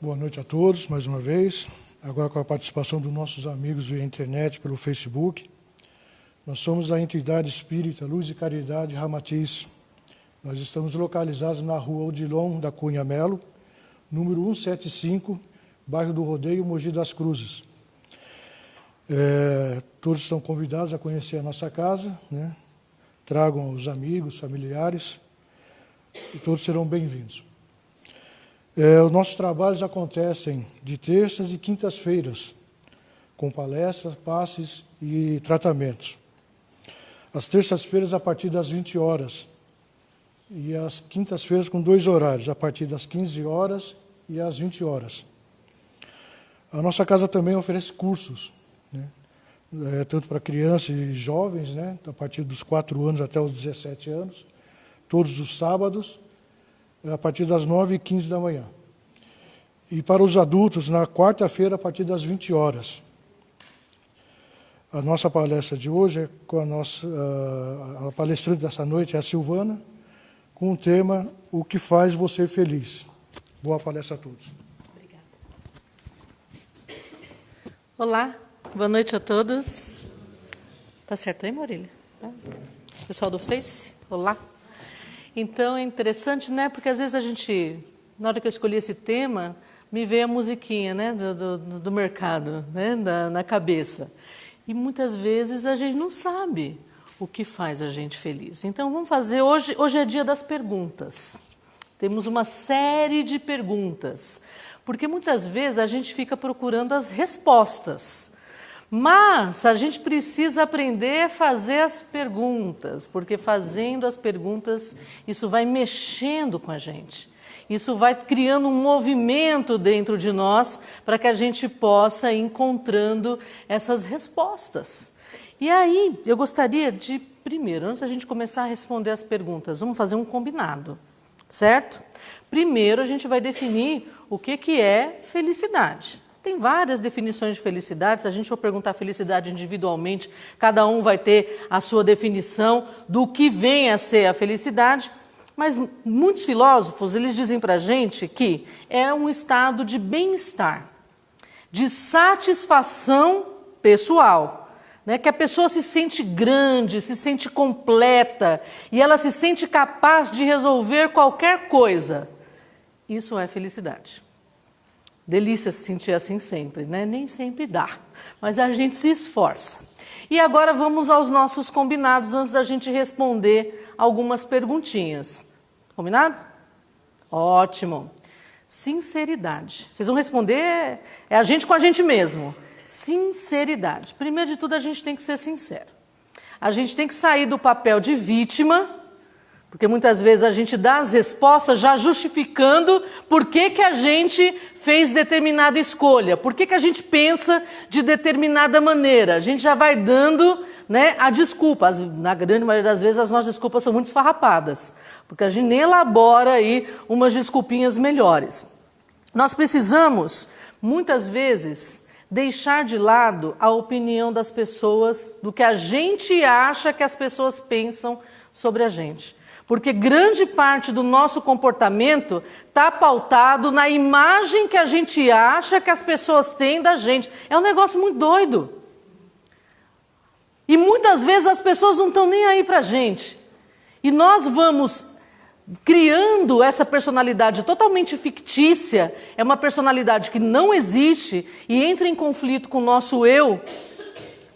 Boa noite a todos, mais uma vez. Agora com a participação dos nossos amigos via internet, pelo Facebook. Nós somos a entidade espírita Luz e Caridade Ramatiz. Nós estamos localizados na rua Odilon da Cunha Melo, número 175, bairro do Rodeio, Mogi das Cruzes. Todos estão convidados a conhecer a nossa casa, né? Tragam os amigos, familiares, e todos serão bem-vindos. Os nossos trabalhos acontecem de terças e quintas-feiras, com palestras, passes e tratamentos. Às terças-feiras, a partir das 20 horas, e às quintas-feiras, com 2 horários, a partir das 15 horas e às 20 horas. A nossa casa também oferece cursos, né? Tanto para crianças e jovens, né? A partir dos 4 anos até os 17 anos, todos os sábados, a partir das 9h15 da manhã. E para os adultos, na quarta-feira, a partir das 20 horas. A nossa palestra de hoje é com a palestrante dessa noite é a Silvana, com o tema O que faz você feliz. Boa palestra a todos. Obrigada. Olá, boa noite a todos. Tá certo aí, Maurília? Tá? Pessoal do Face, olá. Então, é interessante, né? Porque às vezes a gente, na hora que eu escolhi esse tema, me veio a musiquinha, né? do mercado, né? Na cabeça. E muitas vezes a gente não sabe o que faz a gente feliz. Então, vamos fazer, hoje é dia das perguntas. Temos uma série de perguntas. Porque muitas vezes a gente fica procurando as respostas. Mas a gente precisa aprender a fazer as perguntas, porque fazendo as perguntas, isso vai mexendo com a gente. Isso vai criando um movimento dentro de nós para que a gente possa ir encontrando essas respostas. E aí, eu gostaria de, primeiro, antes da gente começar a responder as perguntas, vamos fazer um combinado, certo? Primeiro, a gente vai definir o que é felicidade. Tem várias definições de felicidade. Se a gente for perguntar felicidade individualmente, cada um vai ter a sua definição do que vem a ser a felicidade. Mas muitos filósofos, eles dizem para a gente que é um estado de bem-estar, de satisfação pessoal, né? Que a pessoa se sente grande, se sente completa e ela se sente capaz de resolver qualquer coisa. Isso é felicidade. Delícia se sentir assim sempre, né? Nem sempre dá, mas a gente se esforça. E agora vamos aos nossos combinados antes da gente responder algumas perguntinhas. Combinado? Ótimo. Sinceridade. Vocês vão responder, é a gente com a gente mesmo. Sinceridade. Primeiro de tudo, a gente tem que ser sincero. A gente tem que sair do papel de vítima, porque muitas vezes a gente dá as respostas já justificando por que a gente fez determinada escolha, por que a gente pensa de determinada maneira. A gente já vai dando, né, a desculpa. Na grande maioria das vezes as nossas desculpas são muito esfarrapadas, porque a gente nem elabora aí umas desculpinhas melhores. Nós precisamos, muitas vezes, deixar de lado a opinião das pessoas, do que a gente acha que as pessoas pensam sobre a gente. Porque grande parte do nosso comportamento está pautado na imagem que a gente acha que as pessoas têm da gente. É um negócio muito doido. E muitas vezes as pessoas não estão nem aí para a gente. E nós vamos criando essa personalidade totalmente fictícia, é uma personalidade que não existe e entra em conflito com o nosso eu,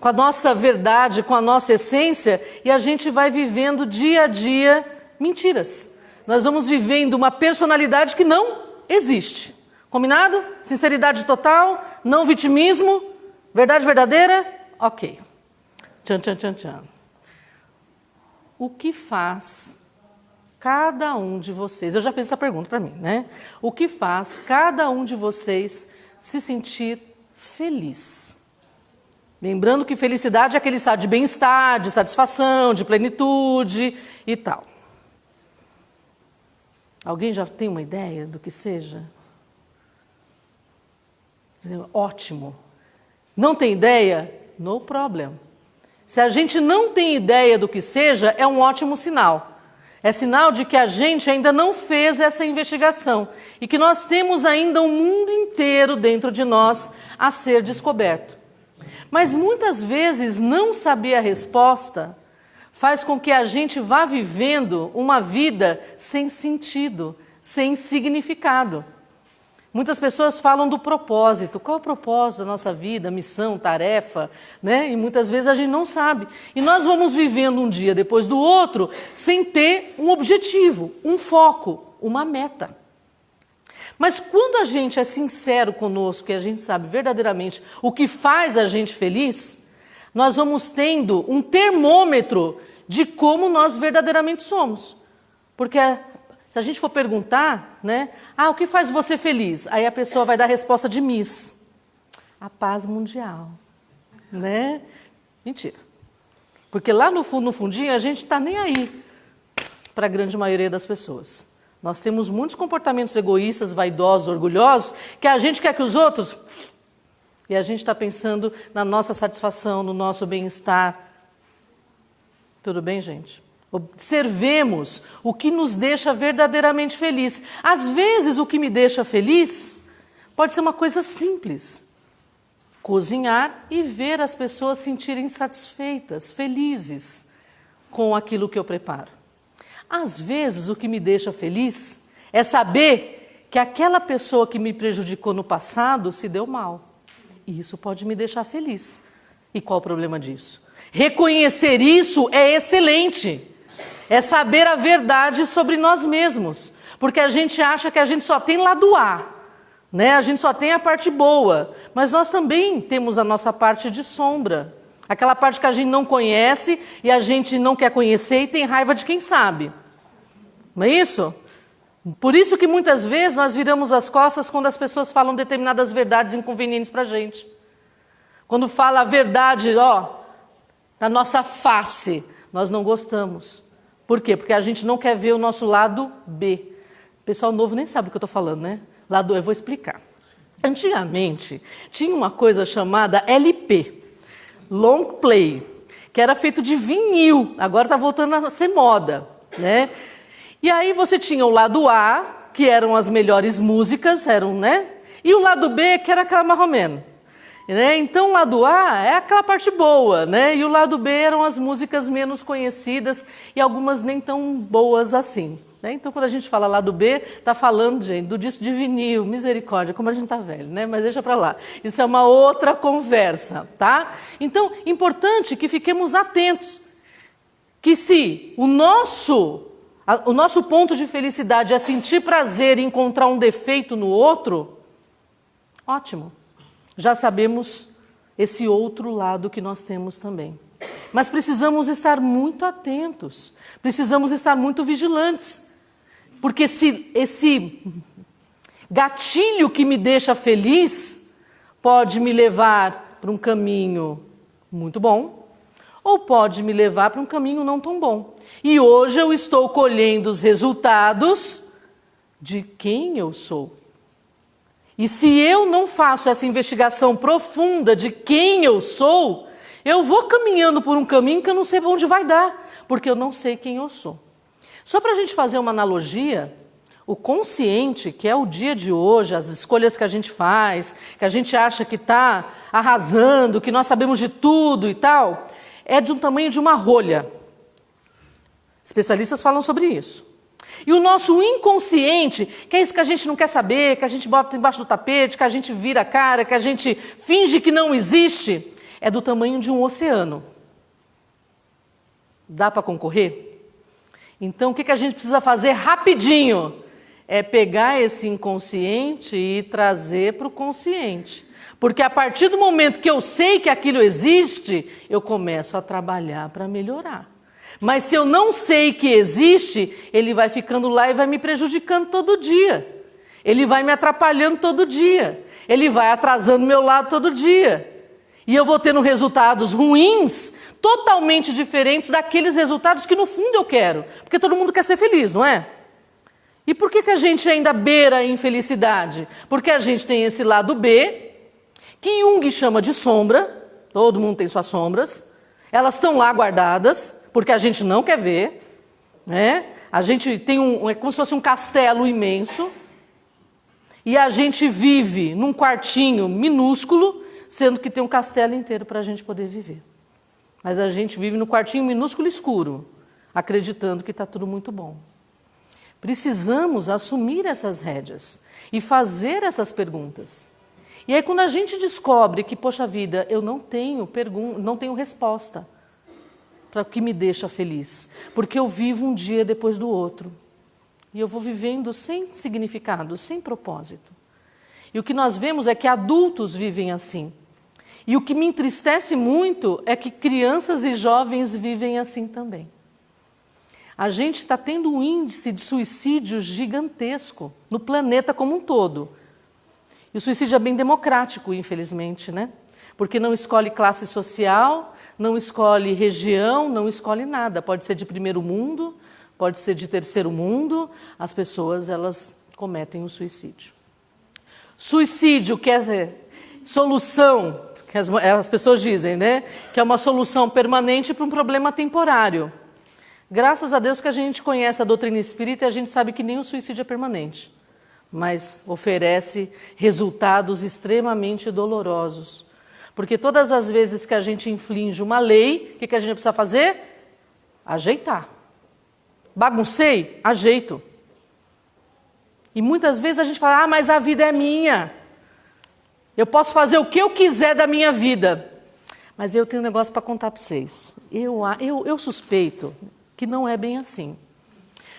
com a nossa verdade, com a nossa essência, e a gente vai vivendo dia a dia mentiras. Nós vamos vivendo uma personalidade que não existe. Combinado? Sinceridade total, não vitimismo, verdade verdadeira? Ok. Tchan, tchan, tchan, tchan. O que faz cada um de vocês, eu já fiz essa pergunta para mim, né? O que faz cada um de vocês se sentir feliz? Lembrando que felicidade é aquele estado de bem-estar, de satisfação, de plenitude e tal. Alguém já tem uma ideia do que seja? Ótimo. Não tem ideia? No problem. Se a gente não tem ideia do que seja, é um ótimo sinal. É sinal de que a gente ainda não fez essa investigação e que nós temos ainda um mundo inteiro dentro de nós a ser descoberto. Mas muitas vezes não saber a resposta faz com que a gente vá vivendo uma vida sem sentido, sem significado. Muitas pessoas falam do propósito. Qual é o propósito da nossa vida, missão, tarefa, né? E muitas vezes a gente não sabe. E nós vamos vivendo um dia depois do outro sem ter um objetivo, um foco, uma meta. Mas quando a gente é sincero conosco e a gente sabe verdadeiramente o que faz a gente feliz, nós vamos tendo um termômetro de como nós verdadeiramente somos. Porque se a gente for perguntar, né? O que faz você feliz? Aí a pessoa vai dar a resposta de Miss. A paz mundial, né? Mentira. Porque lá no fundo, no fundinho, a gente está nem aí para a grande maioria das pessoas. Nós temos muitos comportamentos egoístas, vaidosos, orgulhosos, que a gente quer que os outros... E a gente está pensando na nossa satisfação, no nosso bem-estar. Tudo bem, gente? Observemos o que nos deixa verdadeiramente feliz. Às vezes, o que me deixa feliz pode ser uma coisa simples. Cozinhar e ver as pessoas sentirem satisfeitas, felizes com aquilo que eu preparo. Às vezes, o que me deixa feliz é saber que aquela pessoa que me prejudicou no passado se deu mal. E isso pode me deixar feliz. E qual o problema disso? Reconhecer isso é excelente. É saber a verdade sobre nós mesmos. Porque a gente acha que a gente só tem lado A, né? A gente só tem a parte boa. Mas nós também temos a nossa parte de sombra. Aquela parte que a gente não conhece e a gente não quer conhecer e tem raiva de quem sabe. Não é isso? Por isso que muitas vezes nós viramos as costas quando as pessoas falam determinadas verdades inconvenientes para a gente. Quando fala a verdade, na nossa face, nós não gostamos. Por quê? Porque a gente não quer ver o nosso lado B. O pessoal novo nem sabe o que eu estou falando, né? Lado eu vou explicar. Antigamente, tinha uma coisa chamada LP, Long Play, que era feito de vinil. Agora está voltando a ser moda, né? E aí você tinha o lado A, que eram as melhores músicas, né? E o lado B, que era aquela mais ou menos. Né? Então o lado A é aquela parte boa, né? E o lado B eram as músicas menos conhecidas e algumas nem tão boas assim. Né? Então quando a gente fala lado B, está falando, gente, do disco de vinil, misericórdia, como a gente está velho, né? Mas deixa para lá. Isso é uma outra conversa, tá? Então, importante que fiquemos atentos, que se o nosso ponto de felicidade é sentir prazer e encontrar um defeito no outro, ótimo. Já sabemos esse outro lado que nós temos também. Mas precisamos estar muito atentos, precisamos estar muito vigilantes, porque se esse gatilho que me deixa feliz pode me levar para um caminho muito bom, ou pode me levar para um caminho não tão bom. E hoje eu estou colhendo os resultados de quem eu sou. E se eu não faço essa investigação profunda de quem eu sou, eu vou caminhando por um caminho que eu não sei para onde vai dar, porque eu não sei quem eu sou. Só para a gente fazer uma analogia, o consciente, que é o dia de hoje, as escolhas que a gente faz, que a gente acha que está arrasando, que nós sabemos de tudo e tal, é de um tamanho de uma rolha. Especialistas falam sobre isso. E o nosso inconsciente, que é isso que a gente não quer saber, que a gente bota embaixo do tapete, que a gente vira a cara, que a gente finge que não existe, é do tamanho de um oceano. Dá para concorrer? Então, o que a gente precisa fazer rapidinho? É pegar esse inconsciente e trazer para o consciente. Porque a partir do momento que eu sei que aquilo existe, eu começo a trabalhar para melhorar. Mas se eu não sei que existe, ele vai ficando lá e vai me prejudicando todo dia. Ele vai me atrapalhando todo dia. Ele vai atrasando meu lado todo dia. E eu vou tendo resultados ruins, totalmente diferentes daqueles resultados que no fundo eu quero. Porque todo mundo quer ser feliz, não é? E por que a gente ainda beira a infelicidade? Porque a gente tem esse lado B, que Jung chama de sombra. Todo mundo tem suas sombras. Elas estão lá guardadas, porque a gente não quer ver, né? A gente tem é como se fosse um castelo imenso e a gente vive num quartinho minúsculo, sendo que tem um castelo inteiro para a gente poder viver. Mas a gente vive no quartinho minúsculo escuro, acreditando que está tudo muito bom. Precisamos assumir essas rédeas e fazer essas perguntas. E aí quando a gente descobre que, poxa vida, eu não tenho resposta para o que me deixa feliz, porque eu vivo um dia depois do outro. E eu vou vivendo sem significado, sem propósito. E o que nós vemos é que adultos vivem assim. E o que me entristece muito é que crianças e jovens vivem assim também. A gente está tendo um índice de suicídio gigantesco no planeta como um todo. E o suicídio é bem democrático, infelizmente, né? Porque não escolhe classe social, não escolhe região, não escolhe nada. Pode ser de primeiro mundo, pode ser de terceiro mundo. As pessoas, elas cometem o suicídio. Suicídio quer dizer solução, que as pessoas dizem, né? Que é uma solução permanente para um problema temporário. Graças a Deus que a gente conhece a doutrina espírita e a gente sabe que nem o suicídio é permanente, mas oferece resultados extremamente dolorosos. Porque todas as vezes que a gente infringe uma lei, o que a gente precisa fazer? Ajeitar. Baguncei? Ajeito. E muitas vezes a gente fala, mas a vida é minha. Eu posso fazer o que eu quiser da minha vida. Mas eu tenho um negócio para contar para vocês. Eu suspeito que não é bem assim.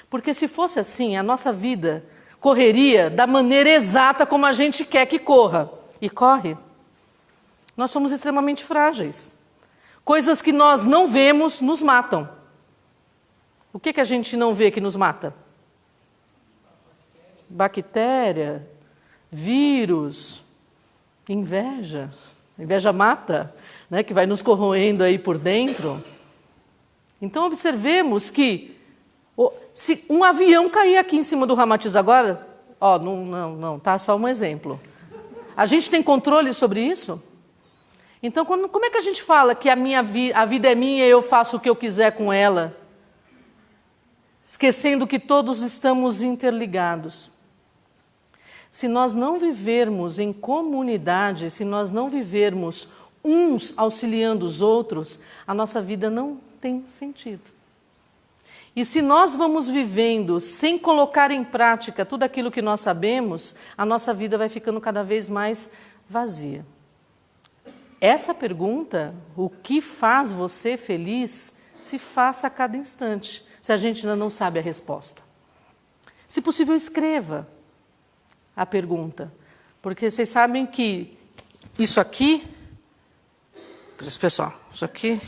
Porque se fosse assim, a nossa vida correria da maneira exata como a gente quer que corra. E corre. Nós somos extremamente frágeis. Coisas que nós não vemos nos matam. O que a gente não vê que nos mata? Bactéria, vírus, inveja. Inveja mata, né, que vai nos corroendo aí por dentro. Então observemos que se um avião cair aqui em cima do Ramatiz agora, não, tá só um exemplo. A gente tem controle sobre isso? Então como é que a gente fala que a vida é minha e eu faço o que eu quiser com ela? Esquecendo que todos estamos interligados. Se nós não vivermos em comunidade, se nós não vivermos uns auxiliando os outros, a nossa vida não tem sentido. E se nós vamos vivendo sem colocar em prática tudo aquilo que nós sabemos, a nossa vida vai ficando cada vez mais vazia. Essa pergunta, o que faz você feliz, se faça a cada instante, se a gente ainda não sabe a resposta. Se possível, escreva a pergunta, porque vocês sabem que isso aqui, pessoal, isso aqui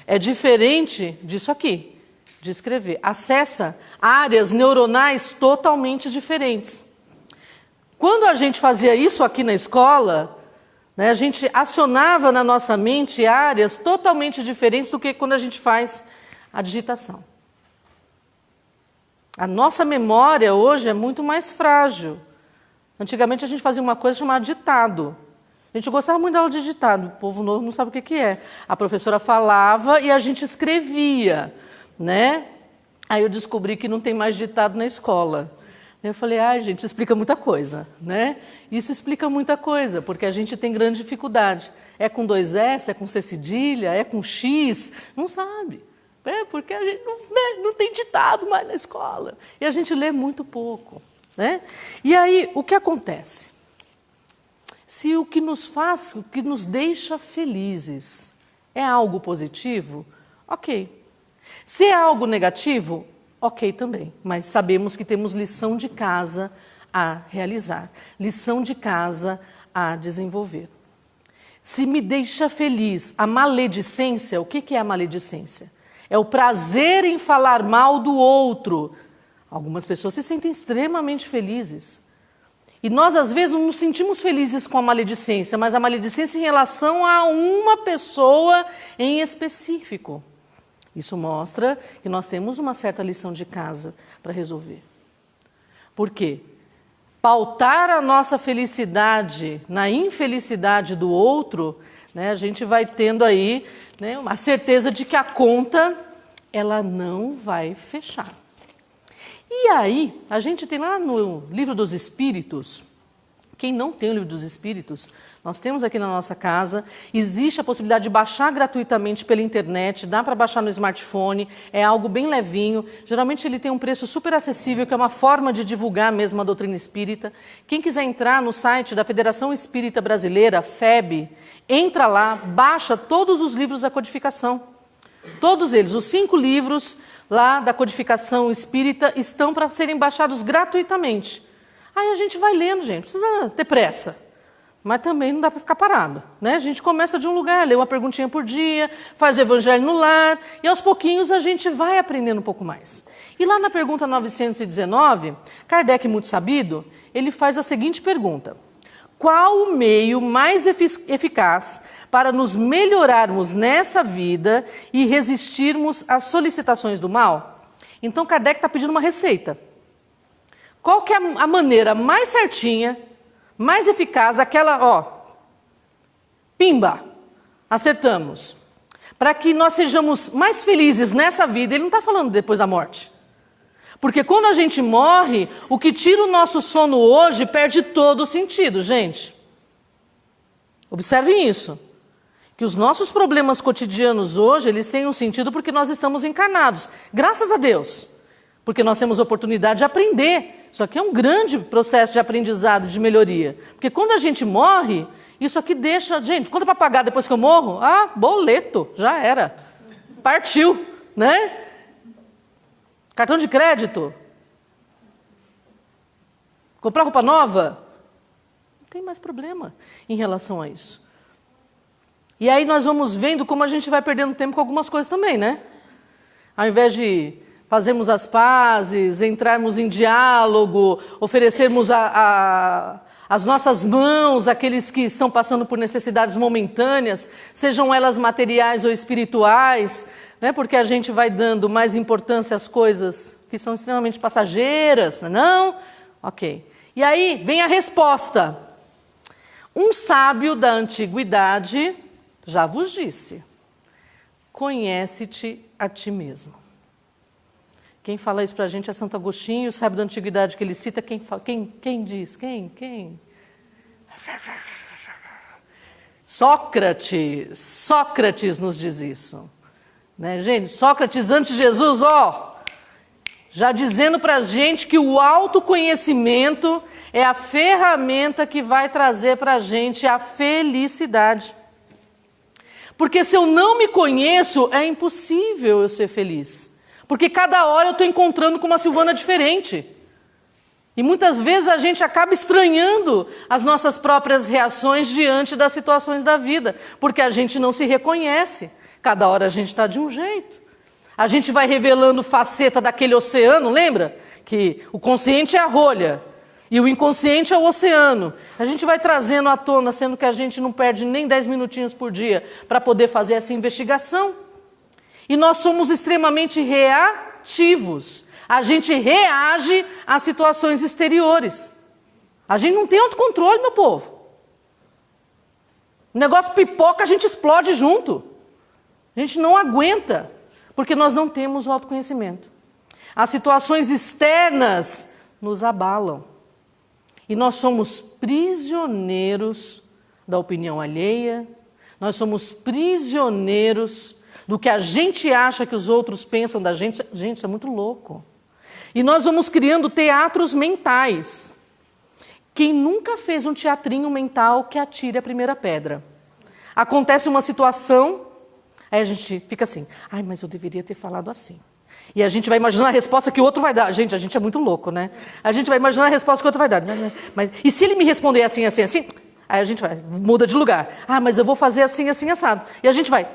é diferente disso aqui, de escrever. Acessa áreas neuronais totalmente diferentes. Quando a gente fazia isso aqui na escola, né, a gente acionava na nossa mente áreas totalmente diferentes do que quando a gente faz a digitação. A nossa memória hoje é muito mais frágil. Antigamente a gente fazia uma coisa chamada ditado. A gente gostava muito da aula de ditado, o povo novo não sabe o que é. A professora falava e a gente escrevia, né? Aí eu descobri que não tem mais ditado na escola. Eu falei, gente, isso explica muita coisa, né? Isso explica muita coisa, porque a gente tem grande dificuldade. É com 2 S, é com C cedilha, é com X, não sabe. Porque a gente não tem ditado mais na escola. E a gente lê muito pouco, né? E aí, o que acontece? Se o que nos faz, o que nos deixa felizes é algo positivo, ok. Se é algo negativo, ok também. Mas sabemos que temos lição de casa a realizar, lição de casa a desenvolver. Se me deixa feliz a maledicência, o que é a maledicência? É o prazer em falar mal do outro. Algumas pessoas se sentem extremamente felizes. E nós, às vezes, não nos sentimos felizes com a maledicência, mas a maledicência em relação a uma pessoa em específico. Isso mostra que nós temos uma certa lição de casa para resolver. Por quê? Pautar a nossa felicidade na infelicidade do outro, né, a gente vai tendo aí, né, uma certeza de que a conta ela não vai fechar. E aí, a gente tem lá no Livro dos Espíritos, quem não tem o Livro dos Espíritos, nós temos aqui na nossa casa, existe a possibilidade de baixar gratuitamente pela internet, dá para baixar no smartphone, é algo bem levinho, geralmente ele tem um preço super acessível, que é uma forma de divulgar mesmo a doutrina espírita. Quem quiser entrar no site da Federação Espírita Brasileira, FEB, entra lá, baixa todos os livros da codificação. Todos eles, os 5 livros lá da codificação espírita estão para serem baixados gratuitamente. Aí a gente vai lendo, gente, não precisa ter pressa. Mas também não dá para ficar parado, né? A gente começa de um lugar, lê uma perguntinha por dia, faz o evangelho no lar, e aos pouquinhos a gente vai aprendendo um pouco mais. E lá na pergunta 919, Kardec, muito sabido, ele faz a seguinte pergunta: qual o meio mais eficaz para nos melhorarmos nessa vida e resistirmos às solicitações do mal? Então Kardec está pedindo uma receita. Qual que é a maneira mais certinha, mais eficaz, aquela, pimba, acertamos, para que nós sejamos mais felizes nessa vida? Ele não está falando depois da morte. Porque quando a gente morre, o que tira o nosso sono hoje perde todo o sentido, gente. Observem isso. Que os nossos problemas cotidianos hoje, eles têm um sentido porque nós estamos encarnados. Graças a Deus. Porque nós temos oportunidade de aprender. Isso aqui é um grande processo de aprendizado, de melhoria. Porque quando a gente morre, isso aqui deixa... Gente, quanto é para pagar depois que eu morro? Ah, boleto, já era. Partiu, né? Cartão de crédito? Comprar roupa nova? Não tem mais problema em relação a isso. E aí nós vamos vendo como a gente vai perdendo tempo com algumas coisas também, né? Ao invés de fazermos as pazes, entrarmos em diálogo, oferecermos as nossas mãos àqueles que estão passando por necessidades momentâneas, sejam elas materiais ou espirituais, né? Porque a gente vai dando mais importância às coisas que são extremamente passageiras, não? Ok. E aí vem a resposta. Um sábio da antiguidade já vos disse: conhece-te a ti mesmo. Quem fala isso para a gente é Santo Agostinho, o sábio da antiguidade que ele cita. Quem diz? Quem? Sócrates nos diz isso. Né, gente? Sócrates, antes de Jesus, já dizendo para a gente que o autoconhecimento é a ferramenta que vai trazer para a gente a felicidade. Porque se eu não me conheço, é impossível eu ser feliz. Porque cada hora eu estou encontrando com uma Silvana diferente. E muitas vezes a gente acaba estranhando as nossas próprias reações diante das situações da vida. Porque a gente não se reconhece. Cada hora a gente está de um jeito. A gente vai revelando faceta daquele oceano, lembra? Que o consciente é a rolha e o inconsciente é o oceano. A gente vai trazendo à tona, sendo que a gente não perde nem 10 minutinhos por dia para poder fazer essa investigação. E nós somos extremamente reativos. A gente reage às situações exteriores. A gente não tem autocontrole, meu povo. O negócio pipoca, a gente explode junto. A gente não aguenta, porque nós não temos o autoconhecimento. As situações externas nos abalam. E nós somos prisioneiros da opinião alheia, nós somos prisioneiros do que a gente acha que os outros pensam da gente. Gente, isso é muito louco. E nós vamos criando teatros mentais. Quem nunca fez um teatrinho mental, que atire a primeira pedra. Acontece uma situação, aí a gente fica assim: ai, mas eu deveria ter falado assim. E a gente vai imaginar a resposta que o outro vai dar. Gente, a gente é muito louco, né? A gente vai imaginar a resposta que o outro vai dar. Mas, e se ele me responder assim? Aí a gente muda de lugar. Ah, mas eu vou fazer assim, assado. E a gente vai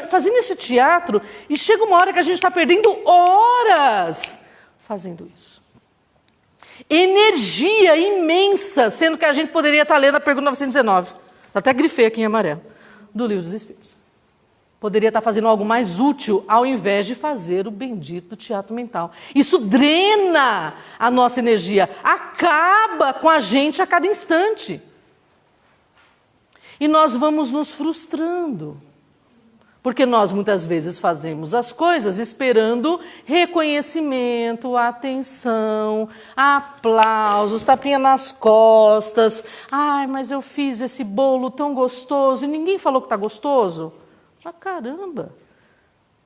fazendo esse teatro, e chega uma hora que a gente está perdendo horas fazendo isso. Energia imensa, sendo que a gente poderia estar lendo a pergunta 919. Até grifei aqui em amarelo, do Livro dos Espíritos. Poderia estar fazendo algo mais útil, ao invés de fazer o bendito teatro mental. Isso drena a nossa energia, acaba com a gente a cada instante. E nós vamos nos frustrando, Porque nós muitas vezes fazemos as coisas esperando reconhecimento, atenção, aplausos, tapinha nas costas. Ai, mas eu fiz esse bolo tão gostoso e ninguém falou que está gostoso. Ah, caramba!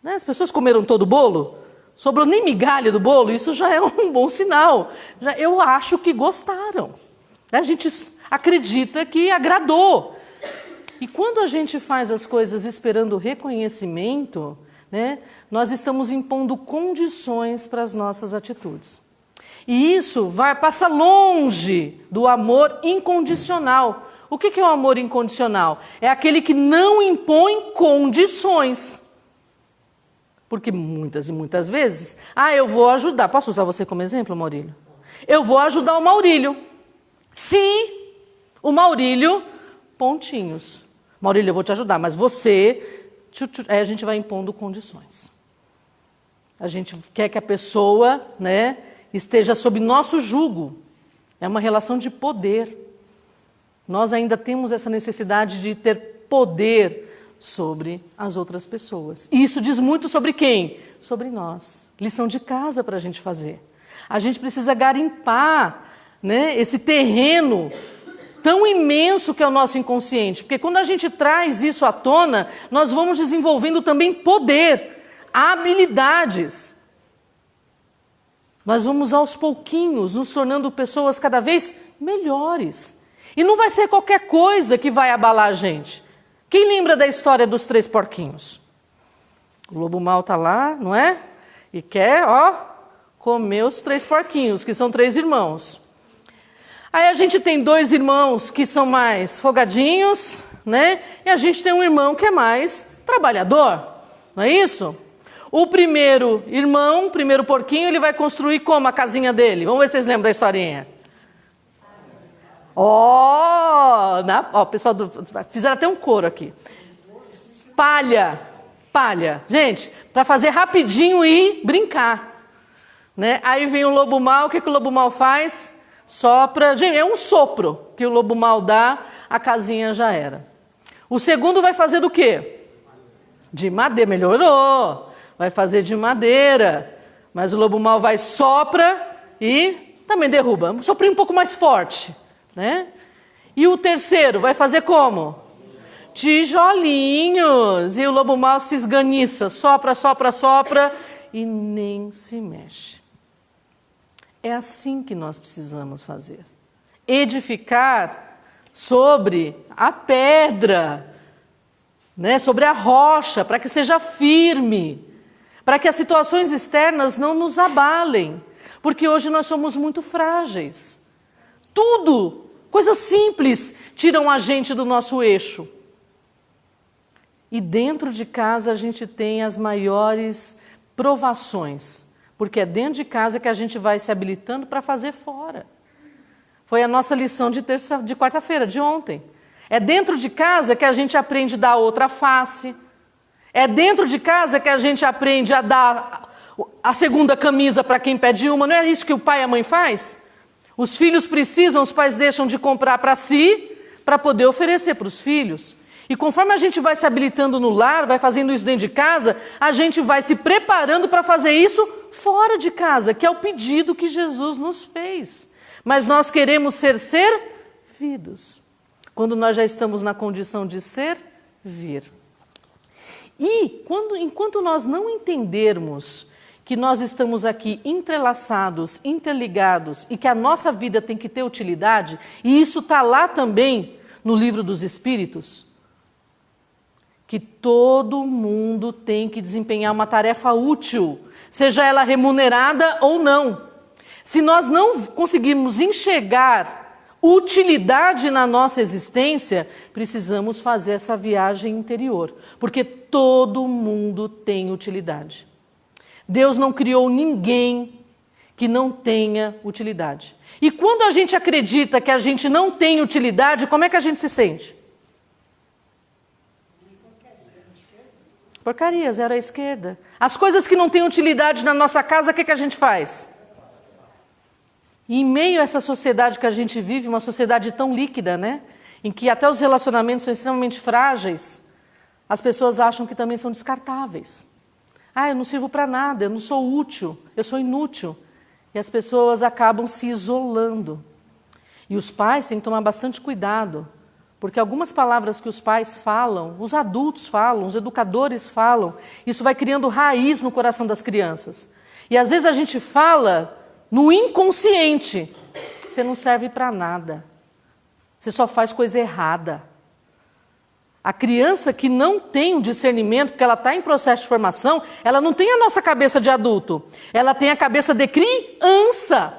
Né? As pessoas comeram todo o bolo? Sobrou nem migalha do bolo? Isso já é um bom sinal. Eu acho que gostaram. A gente acredita que agradou. E quando a gente faz as coisas esperando reconhecimento, né, nós estamos impondo condições para as nossas atitudes. E isso passa longe do amor incondicional. O que é o amor incondicional? É aquele que não impõe condições. Porque muitas e muitas vezes, eu vou ajudar. Posso usar você como exemplo, Maurílio? Eu vou ajudar o Maurílio. Se o Maurílio, pontinhos. Maurílio, eu vou te ajudar, mas você... Aí a gente vai impondo condições. A gente quer que a pessoa, né, esteja sob nosso jugo. É uma relação de poder. Nós ainda temos essa necessidade de ter poder sobre as outras pessoas. E isso diz muito sobre quem? Sobre nós. Lição de casa para a gente fazer. A gente precisa garimpar, né, esse terreno tão imenso que é o nosso inconsciente. Porque quando a gente traz isso à tona, nós vamos desenvolvendo também poder, habilidades. Nós vamos aos pouquinhos nos tornando pessoas cada vez melhores. E não vai ser qualquer coisa que vai abalar a gente. Quem lembra da história dos 3 porquinhos? O lobo mau está lá, não é? E quer, comer os 3 porquinhos, que são 3 irmãos. Aí a gente tem 2 irmãos que são mais folgadinhos, né? E a gente tem um irmão que é mais trabalhador, não é isso? O primeiro irmão, o primeiro porquinho, ele vai construir como a casinha dele? Vamos ver se vocês lembram da historinha. Pessoal, fizeram até um coro aqui. Palha. Gente, para fazer rapidinho e brincar. Né? Aí vem o lobo mau, o que o lobo mau faz? Sopra. Gente, é um sopro que o lobo mau dá, a casinha já era. O segundo vai fazer do quê? De madeira, melhorou. Vai fazer de madeira. Mas o lobo mau vai, sopra e também derruba. Soprinho um pouco mais forte. Né? E o terceiro vai fazer como? Tijolinhos. E o lobo mau se esganiça, sopra e nem se mexe. É assim que nós precisamos fazer. Edificar sobre a pedra, né? Sobre a rocha, para que seja firme, para que as situações externas não nos abalem, porque hoje nós somos muito frágeis. Tudo, coisas simples, tiram a gente do nosso eixo. E dentro de casa a gente tem as maiores provações, porque é dentro de casa que a gente vai se habilitando para fazer fora. Foi a nossa lição de quarta-feira, de ontem. É dentro de casa que a gente aprende a dar outra face. É dentro de casa que a gente aprende a dar a segunda camisa para quem pede uma. Não é isso que o pai e a mãe faz? Os filhos precisam, os pais deixam de comprar para si, para poder oferecer para os filhos. E conforme a gente vai se habilitando no lar, vai fazendo isso dentro de casa, a gente vai se preparando para fazer isso fora de casa, que é o pedido que Jesus nos fez. Mas nós queremos ser servidos, quando nós já estamos na condição de servir. E enquanto nós não entendermos que nós estamos aqui entrelaçados, interligados, e que a nossa vida tem que ter utilidade, e isso está lá também no Livro dos Espíritos, que todo mundo tem que desempenhar uma tarefa útil, seja ela remunerada ou não. Se nós não conseguirmos enxergar utilidade na nossa existência, precisamos fazer essa viagem interior, porque todo mundo tem utilidade. Deus não criou ninguém que não tenha utilidade. E quando a gente acredita que a gente não tem utilidade, como é que a gente se sente? Porcaria, zero à esquerda. As coisas que não têm utilidade na nossa casa, o que a gente faz? E em meio a essa sociedade que a gente vive, uma sociedade tão líquida, né? Em que até os relacionamentos são extremamente frágeis, as pessoas acham que também são descartáveis. Eu não sirvo para nada, eu não sou útil, eu sou inútil. E as pessoas acabam se isolando. E os pais têm que tomar bastante cuidado, porque algumas palavras que os pais falam, os adultos falam, os educadores falam, isso vai criando raiz no coração das crianças. E às vezes a gente fala no inconsciente, você não serve para nada, você só faz coisa errada. A criança que não tem o discernimento, porque ela está em processo de formação, ela não tem a nossa cabeça de adulto, ela tem a cabeça de criança.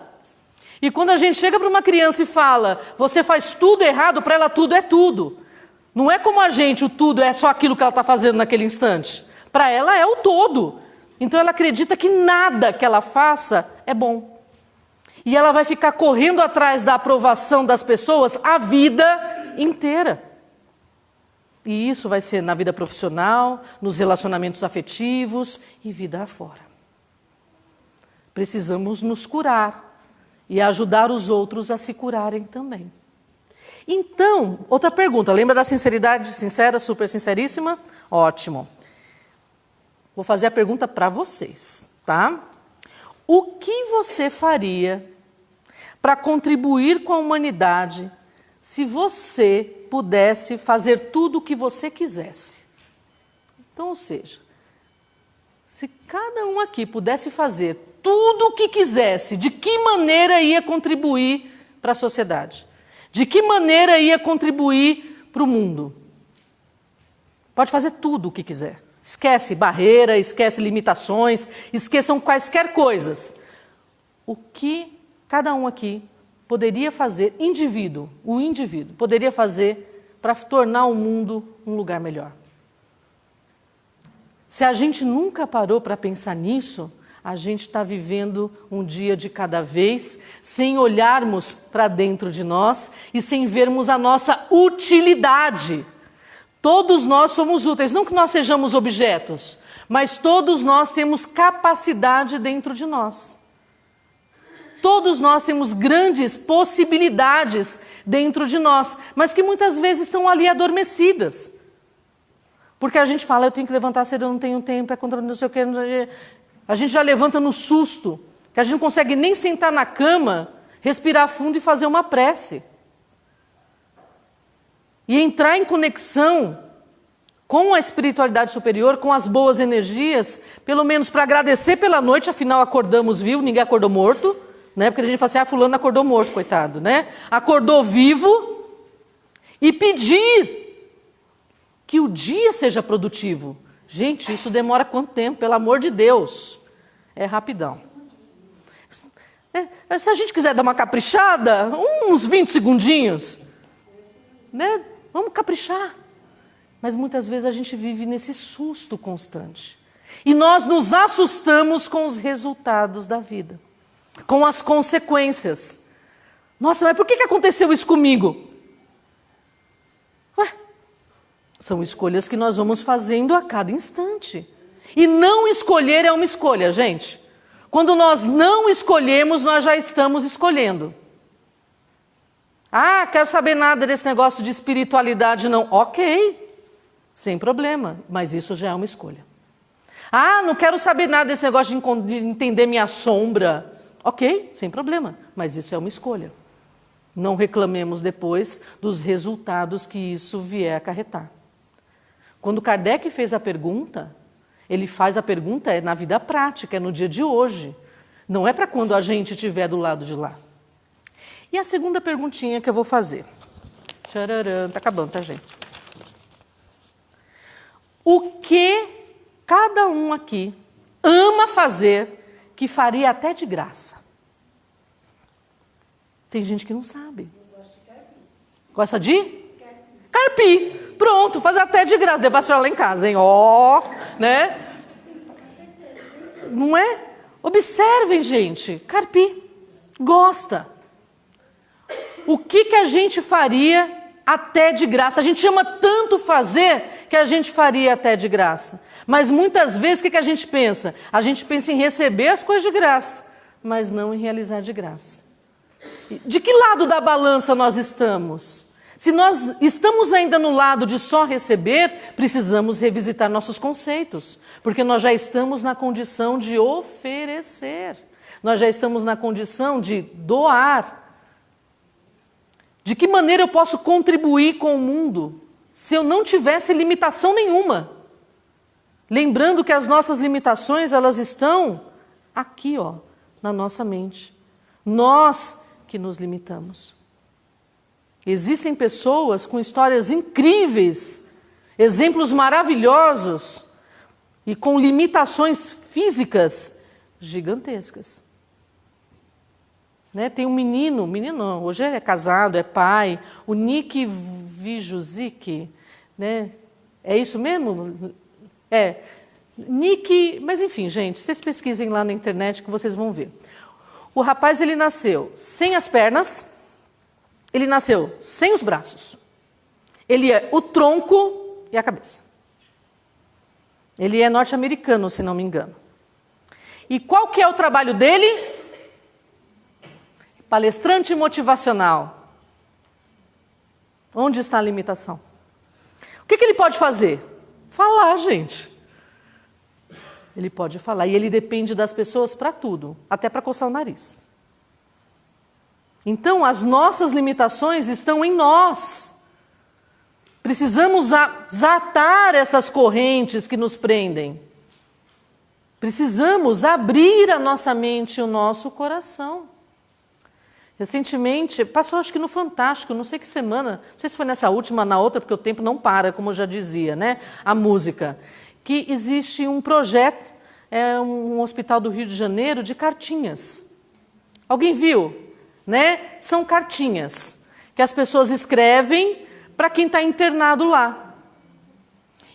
E quando a gente chega para uma criança e fala, você faz tudo errado, para ela tudo é tudo. Não é como a gente, o tudo é só aquilo que ela está fazendo naquele instante. Para ela é o todo. Então ela acredita que nada que ela faça é bom. E ela vai ficar correndo atrás da aprovação das pessoas a vida inteira. E isso vai ser na vida profissional, nos relacionamentos afetivos e vida afora. Precisamos nos curar e ajudar os outros a se curarem também. Então, outra pergunta, lembra da sinceridade sincera, super sinceríssima? Ótimo. Vou fazer a pergunta para vocês, tá? O que você faria para contribuir com a humanidade se você pudesse fazer tudo o que você quisesse? Então, ou seja, se cada um aqui pudesse fazer tudo o que quisesse, de que maneira ia contribuir para a sociedade? De que maneira ia contribuir para o mundo? Pode fazer tudo o que quiser. Esquece barreira, esquece limitações, esqueçam quaisquer coisas. O que cada um aqui poderia fazer, o indivíduo, poderia fazer para tornar o mundo um lugar melhor? Se a gente nunca parou para pensar nisso, a gente está vivendo um dia de cada vez, sem olharmos para dentro de nós e sem vermos a nossa utilidade. Todos nós somos úteis, não que nós sejamos objetos, mas todos nós temos capacidade dentro de nós. Todos nós temos grandes possibilidades dentro de nós, mas que muitas vezes estão ali adormecidas. Porque a gente fala, eu tenho que levantar cedo, eu não tenho tempo, é contra não sei o que, não sei o que. A gente já levanta no susto, que a gente não consegue nem sentar na cama, respirar fundo e fazer uma prece. E entrar em conexão com a espiritualidade superior, com as boas energias, pelo menos para agradecer pela noite, afinal acordamos vivos, ninguém acordou morto, né? Porque a gente fala assim, fulano acordou morto, coitado, né? Acordou vivo e pedir que o dia seja produtivo. Gente, isso demora quanto tempo? Pelo amor de Deus. É rapidão. Se a gente quiser dar uma caprichada, uns 20 segundinhos, né? Vamos caprichar. Mas muitas vezes a gente vive nesse susto constante. E nós nos assustamos com os resultados da vida, com as consequências. Nossa, mas por que aconteceu isso comigo? São escolhas que nós vamos fazendo a cada instante. E não escolher é uma escolha, gente. Quando nós não escolhemos, nós já estamos escolhendo. Quero saber nada desse negócio de espiritualidade, não. Ok, sem problema, mas isso já é uma escolha. Não quero saber nada desse negócio de entender minha sombra. Ok, sem problema, mas isso é uma escolha. Não reclamemos depois dos resultados que isso vier acarretar. Quando Kardec fez a pergunta, ele faz a pergunta na vida prática, é no dia de hoje. Não é para quando a gente estiver do lado de lá. E a segunda perguntinha que eu vou fazer. Tchararã, tá acabando, tá, gente? O que cada um aqui ama fazer que faria até de graça? Tem gente que não sabe. Gosta de? Carpi. Pronto, faz até de graça. Deve assistir lá em casa, hein? Né? Não é? Observem, gente. Carpi. Gosta. O que a gente faria até de graça? A gente ama tanto fazer que a gente faria até de graça. Mas muitas vezes o que a gente pensa? A gente pensa em receber as coisas de graça, mas não em realizar de graça. De que lado da balança nós estamos? Se nós estamos ainda no lado de só receber, precisamos revisitar nossos conceitos, porque nós já estamos na condição de oferecer, nós já estamos na condição de doar. De que maneira eu posso contribuir com o mundo se eu não tivesse limitação nenhuma? Lembrando que as nossas limitações, elas estão aqui, ó, na nossa mente. Nós que nos limitamos. Existem pessoas com histórias incríveis, exemplos maravilhosos e com limitações físicas gigantescas. Né? Tem um menino não, hoje é casado, é pai, o Nick Vujicic, né? É isso mesmo? É, Nick, mas enfim, gente, vocês pesquisem lá na internet que vocês vão ver. O rapaz, ele nasceu sem as pernas, ele nasceu sem os braços, ele é o tronco e a cabeça. Ele é norte-americano, se não me engano. E qual que é o trabalho dele? Palestrante motivacional. Onde está a limitação? O que ele pode fazer? Falar, gente. Ele pode falar. E ele depende das pessoas para tudo, até para coçar o nariz. Então, as nossas limitações estão em nós. Precisamos desatar essas correntes que nos prendem. Precisamos abrir a nossa mente e o nosso coração. Recentemente, passou acho que no Fantástico, não sei que semana, não sei se foi nessa última, na outra, porque o tempo não para, como eu já dizia, né? A música. Que existe um projeto, um hospital do Rio de Janeiro, de cartinhas. Alguém viu? Né? São cartinhas que as pessoas escrevem para quem está internado lá.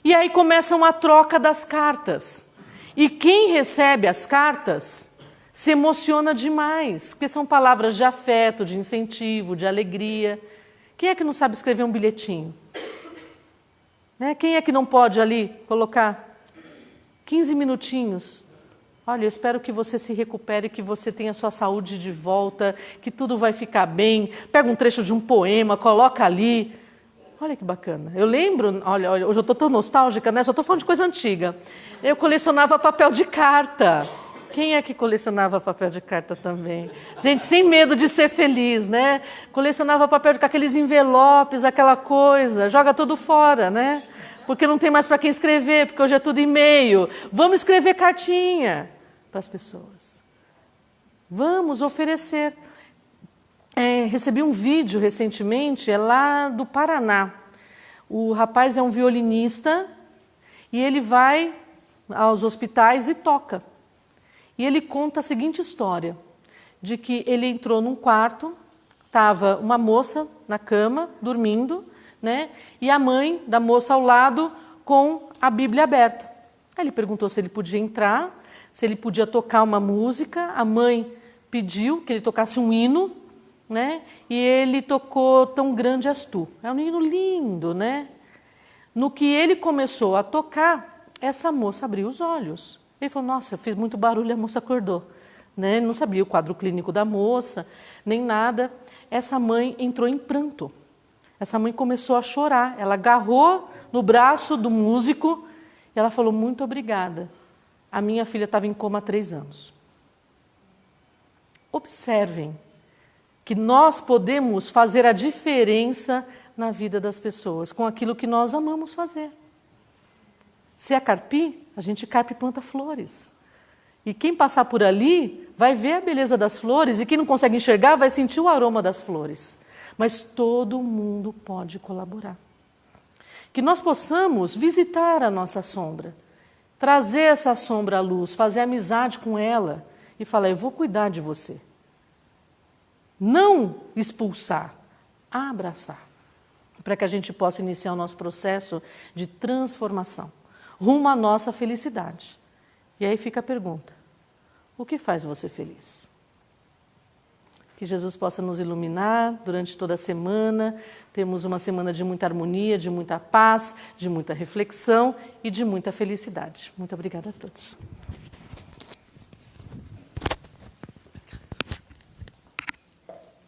E aí começa uma troca das cartas. E quem recebe as cartas se emociona demais, porque são palavras de afeto, de incentivo, de alegria. Quem é que não sabe escrever um bilhetinho? Né? Quem é que não pode ali colocar 15 minutinhos? Olha, eu espero que você se recupere, que você tenha sua saúde de volta, que tudo vai ficar bem. Pega um trecho de um poema, coloca ali. Olha que bacana. Eu lembro, olha, hoje eu estou tão nostálgica, né? Só estou falando de coisa antiga. Eu colecionava papel de carta. Quem é que colecionava papel de carta também? Gente, sem medo de ser feliz, né? Colecionava papel de carta, aqueles envelopes, aquela coisa. Joga tudo fora, né? Porque não tem mais para quem escrever, porque hoje é tudo e-mail. Vamos escrever cartinha para as pessoas. Vamos oferecer. Recebi um vídeo recentemente, é lá do Paraná. O rapaz é um violinista e ele vai aos hospitais e toca. E ele conta a seguinte história, de que ele entrou num quarto, estava uma moça na cama, dormindo, né? E a mãe da moça ao lado com a Bíblia aberta. Aí ele perguntou se ele podia entrar, se ele podia tocar uma música. A mãe pediu que ele tocasse um hino, né? E ele tocou Tão Grande És Tu. É um hino lindo, né? No que ele começou a tocar, essa moça abriu os olhos. Ele falou, nossa, eu fiz muito barulho e a moça acordou. Né? Ele não sabia o quadro clínico da moça, nem nada. Essa mãe entrou em pranto. Essa mãe começou a chorar. Ela agarrou no braço do músico e ela falou, muito obrigada. A minha filha estava em coma há 3 anos. Observem que nós podemos fazer a diferença na vida das pessoas com aquilo que nós amamos fazer. Se é carpir, a gente carpe e planta flores. E quem passar por ali vai ver a beleza das flores e quem não consegue enxergar vai sentir o aroma das flores. Mas todo mundo pode colaborar. Que nós possamos visitar a nossa sombra, trazer essa sombra à luz, fazer amizade com ela e falar, eu vou cuidar de você. Não expulsar, abraçar, para que a gente possa iniciar o nosso processo de transformação, rumo à nossa felicidade. E aí fica a pergunta, o que faz você feliz? Que Jesus possa nos iluminar durante toda a semana, temos uma semana de muita harmonia, de muita paz, de muita reflexão e de muita felicidade. Muito obrigada a todos.